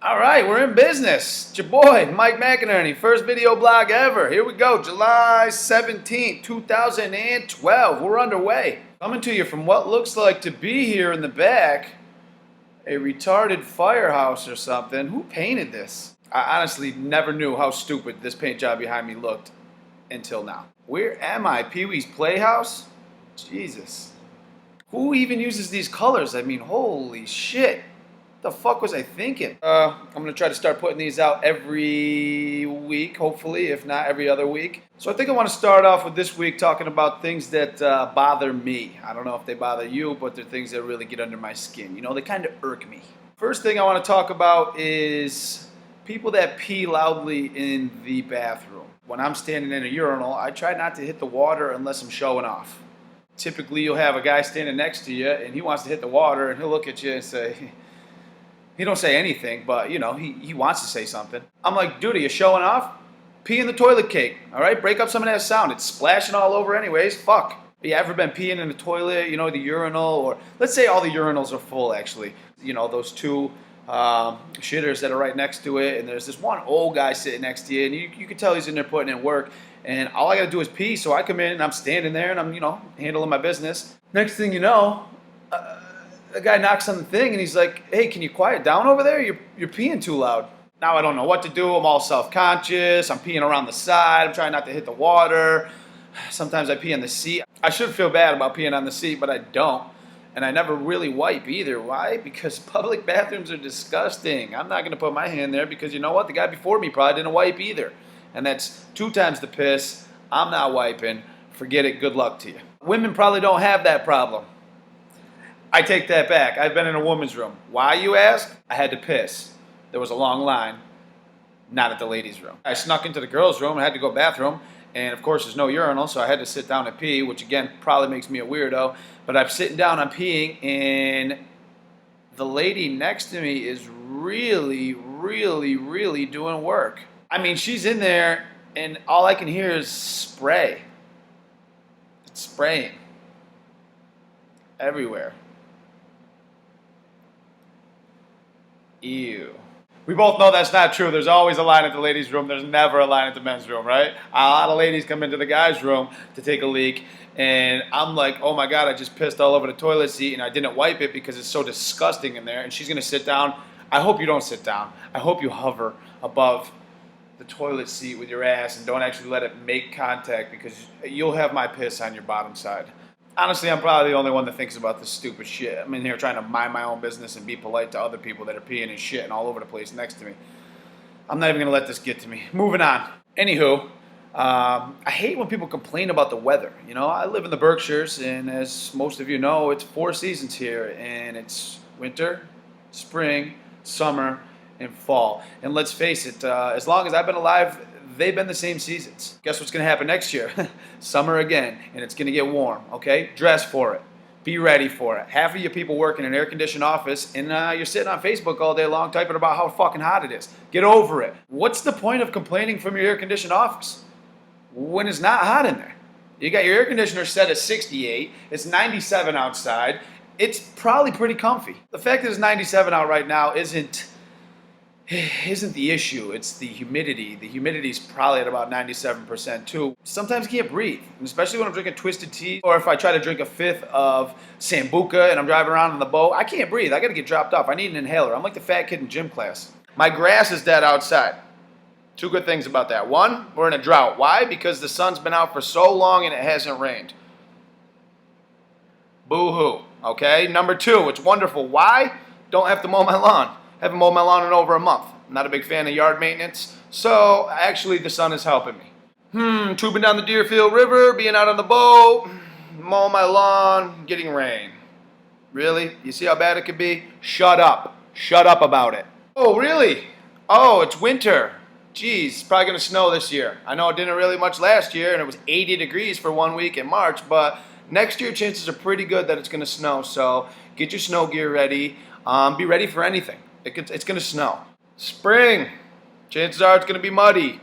All right, we're in business. It's your boy, Mike McInerney. First video blog ever. Here we go, July 17th, 2012. We're underway. Coming to you from what looks like to be here in the back, a retarded firehouse or something. Who painted this? I honestly never knew how stupid this paint job behind me looked until now. Where am I? Pee-wee's Playhouse? Jesus. Who even uses these colors? I mean, holy shit. The fuck was I thinking? I'm gonna try to start putting these out every week, hopefully, if not every other week. So I think I want to start off with this week talking about things that bother me. I don't know if they bother you, but they're things that really get under my skin. You know, they kind of irk me. First thing I want to talk about is people that pee loudly in the bathroom. When I'm standing in a urinal, I try not to hit the water unless I'm showing off. Typically, you'll have a guy standing next to you, and he wants to hit the water, and he'll look at you and say, he don't say anything, but, you know, he wants to say something. I'm like, dude, are you showing off? Pee in the toilet cake, all right? Break up some of that sound. It's splashing all over anyways. Fuck. Have you ever been peeing in the toilet, you know, the urinal? Or let's say all the urinals are full, actually. You know, those two shitters that are right next to it, and there's this one old guy sitting next to you, and you can tell he's in there putting in work, and all I got to do is pee, so I come in, and I'm standing there, and I'm, you know, handling my business. Next thing you know, the guy knocks on the thing and he's like, hey, can you quiet down over there? You're peeing too loud. Now I don't know what to do. I'm all self-conscious. I'm peeing around the side. I'm trying not to hit the water. Sometimes I pee on the seat. I should feel bad about peeing on the seat, but I don't. And I never really wipe either. Why? Because public bathrooms are disgusting. I'm not going to put my hand there because you know what? The guy before me probably didn't wipe either. And that's 2 times the piss. I'm not wiping. Forget it. Good luck to you. Women probably don't have that problem. I take that back. I've been in a woman's room. Why, you ask? I had to piss. There was a long line. Not at the ladies' room. I snuck into the girls' room. I had to go bathroom. And, of course, there's no urinal, so I had to sit down and pee, which, again, probably makes me a weirdo. But I'm sitting down, I'm peeing, and the lady next to me is really doing work. I mean, she's in there, and all I can hear is spray. It's spraying everywhere. Ew. We both know that's not true. There's always a line at the ladies' room. There's never a line at the men's room, right? A lot of ladies come into the guys' room to take a leak, and I'm like, oh my God, I just pissed all over the toilet seat, and I didn't wipe it because it's so disgusting in there, and she's going to sit down. I hope you don't sit down. I hope you hover above the toilet seat with your ass and don't actually let it make contact because you'll have my piss on your bottom side. Honestly, I'm probably the only one that thinks about this stupid shit. I'm in here trying to mind my own business and be polite to other people that are peeing and shitting all over the place next to me. I'm not even going to let this get to me. Moving on. Anywho, I hate when people complain about the weather. You know, I live in the Berkshires, and as most of you know, it's 4 seasons here, and it's winter, spring, summer, and fall. And let's face it, as long as I've been alive, they've been the same seasons. Guess what's going to happen next year? Summer again, and it's going to get warm, okay? Dress for it. Be ready for it. Half of you people work in an air-conditioned office, and you're sitting on Facebook all day long typing about how fucking hot it is. Get over it. What's the point of complaining from your air-conditioned office when it's not hot in there? You got your air conditioner set at 68. It's 97 outside. It's probably pretty comfy. The fact that it's 97 out right now isn't the issue. It's the humidity. The humidity's probably at about 97% too. Sometimes you can't breathe, and especially when I'm drinking twisted tea, or if I try to drink a fifth of Sambuca and I'm driving around in the boat, I can't breathe. I gotta get dropped off. I need an inhaler. I'm like the fat kid in gym class. My grass is dead outside. 2 good things about that. 1, we're in a drought. Why? Because the sun's been out for so long and it hasn't rained. Boo-hoo. Okay? Number 2, it's wonderful. Why? Don't have to mow my lawn. Haven't mowed my lawn in over a month. I'm not a big fan of yard maintenance, so actually the sun is helping me. Tubing down the Deerfield River, being out on the boat, mowing my lawn, getting rain. Really? You see how bad it could be? Shut up. Shut up about it. Oh, really? Oh, it's winter. Geez, it's probably going to snow this year. I know it didn't really much last year, and it was 80 degrees for 1 week in March, but next year chances are pretty good that it's going to snow, so get your snow gear ready. Be ready for anything. It's going to snow. Spring. Chances are it's going to be muddy.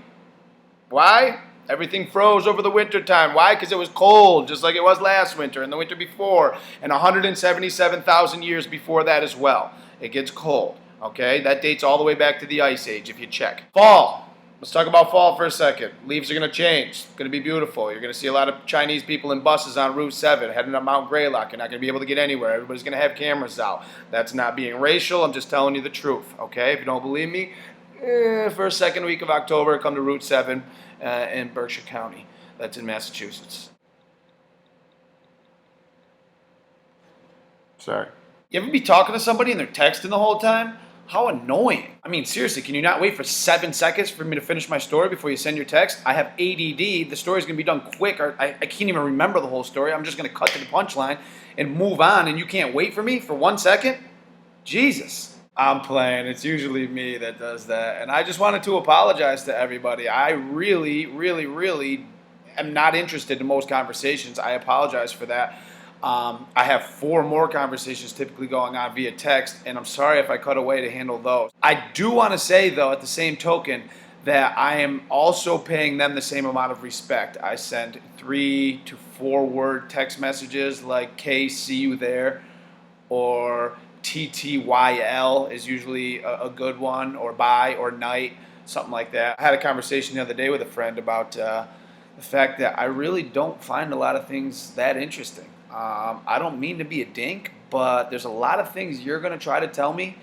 Why? Everything froze over the winter time. Why? Because it was cold, just like it was last winter and the winter before, and 177,000 years before that as well. It gets cold. Okay, that dates all the way back to the Ice Age if you check. Fall. Let's talk about fall for a second. Leaves are going to change. It's going to be beautiful. You're going to see a lot of Chinese people in buses on Route 7 heading up Mount Greylock. You're not going to be able to get anywhere. Everybody's going to have cameras out. That's not being racial. I'm just telling you the truth. Okay, if you don't believe me, first, second week of October, come to Route 7 in Berkshire County. That's in Massachusetts. Sorry. You ever be talking to somebody and they're texting the whole time? How annoying. I mean, seriously, can you not wait for 7 seconds for me to finish my story before you send your text? I have ADD. The story's going to be done quick. I can't even remember the whole story. I'm just going to cut to the punchline and move on, and you can't wait for me for 1 second? Jesus. I'm playing. It's usually me that does that. And I just wanted to apologize to everybody. I really, really, really am not interested in most conversations. I apologize for that. I have 4 more conversations typically going on via text, and I'm sorry if I cut away to handle those. I do want to say, though, at the same token, that I am also paying them the same amount of respect. I send 3 to 4 word text messages like K, see you there, or TTYL is usually a good one, or bye, or night, something like that. I had a conversation the other day with a friend about the fact that I really don't find a lot of things that interesting. I don't mean to be a dink, but there's a lot of things you're going to try to tell me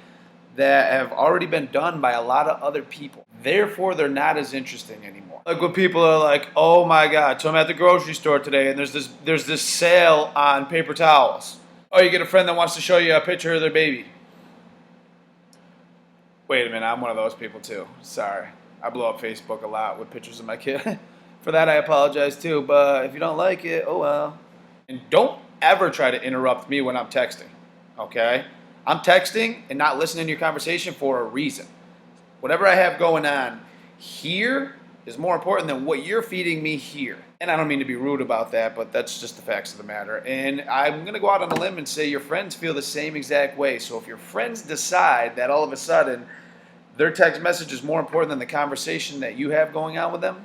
that have already been done by a lot of other people. Therefore, they're not as interesting anymore. Like when people are like, oh my God, so I'm at the grocery store today and there's this sale on paper towels. Oh, you get a friend that wants to show you a picture of their baby. Wait a minute, I'm one of those people too. Sorry. I blow up Facebook a lot with pictures of my kid. For that, I apologize too, but if you don't like it, oh well. And don't ever try to interrupt me when I'm texting, okay? I'm texting and not listening to your conversation for a reason. Whatever I have going on here is more important than what you're feeding me here. And I don't mean to be rude about that, but that's just the facts of the matter. And I'm going to go out on a limb and say your friends feel the same exact way. So if your friends decide that all of a sudden their text message is more important than the conversation that you have going on with them,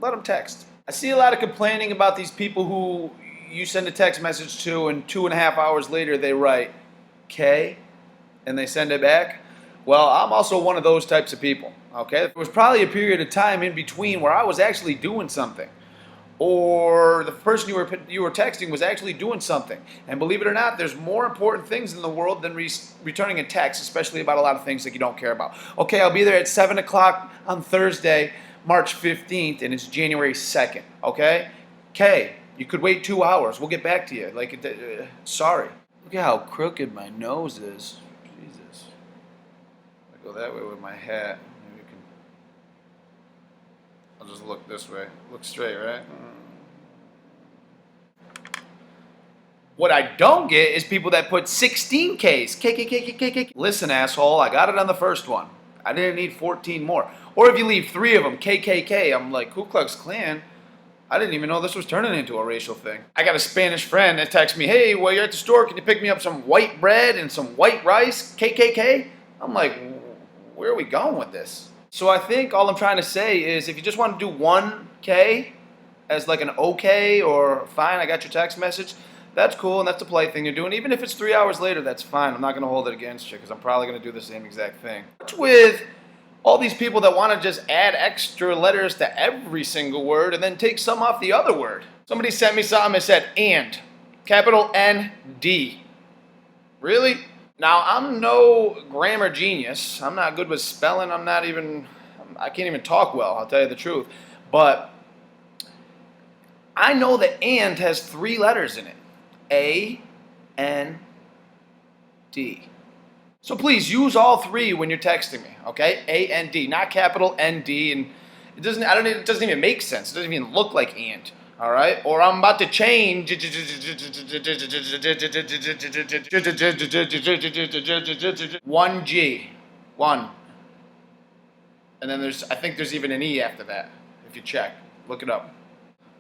let them text. I see a lot of complaining about these people who you send a text message to and 2.5 hours later they write K and they send it back. Well, I'm also one of those types of people, okay? There was probably a period of time in between where I was actually doing something, or the person you were texting was actually doing something. And believe it or not, there's more important things in the world than returning a text, especially about a lot of things that you don't care about. Okay, I'll be there at 7 o'clock on Thursday, March 15th, and it's January 2nd, okay? K, you could wait 2 hours. We'll get back to you. Sorry. Look at how crooked my nose is. Jesus. I go that way with my hat. Maybe we can. I'll just look this way. Look straight, right? What I don't get is people that put 16 Ks. K. Listen, asshole, I got it on the first one. I didn't need 14 more. Or if you leave 3 of them, KKK, I'm like, Ku Klux Klan? I didn't even know this was turning into a racial thing. I got a Spanish friend that texts me, hey, while you're at the store, can you pick me up some white bread and some white rice? KKK? I'm like, where are we going with this? So I think all I'm trying to say is if you just want to do 1 K as like an okay or fine, I got your text message, that's cool and that's the polite thing you're doing. Even if it's 3 hours later, that's fine. I'm not going to hold it against you because I'm probably going to do the same exact thing. What's with all these people that want to just add extra letters to every single word and then take some off the other word? Somebody sent me something that said and, capital N-D. Really? Now, I'm no grammar genius. I'm not good with spelling. I can't even talk well, I'll tell you the truth. But I know that and has 3 letters in it. A, N, D. So please use all 3 when you're texting me, okay? A-N-D, not capital N-D, and it doesn't even make sense. It doesn't even look like and, all right? Or I'm about to change 1G, 1. And then I think there's even an E after that, if you check. Look it up.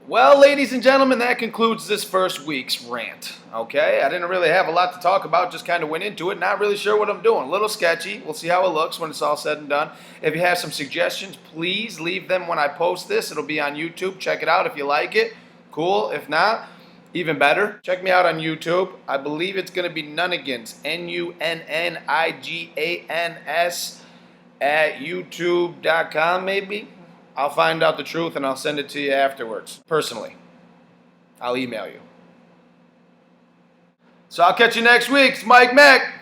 Well, ladies and gentlemen, that concludes this first week's rant, okay? I didn't really have a lot to talk about, just kind of went into it, not really sure what I'm doing. A little sketchy. We'll see how it looks when it's all said and done. If you have some suggestions, please leave them when I post this. It'll be on YouTube. Check it out if you like it. Cool. If not, Even better, check me out on YouTube. I believe it's going to be Nunnigans, Nunnigans, at youtube.com maybe. I'll find out the truth and I'll send it to you afterwards, personally. I'll email you. So I'll catch you next week. It's Mike Mack.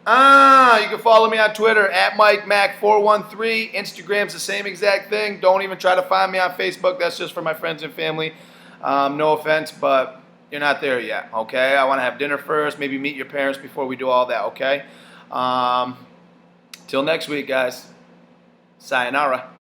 You can follow me on Twitter at MikeMac413. Instagram's the same exact thing. Don't even try to find me on Facebook. That's just for my friends and family. No offense, but you're not there yet, okay? I want to have dinner first, maybe meet your parents before we do all that, okay? Till next week, guys. Sayonara.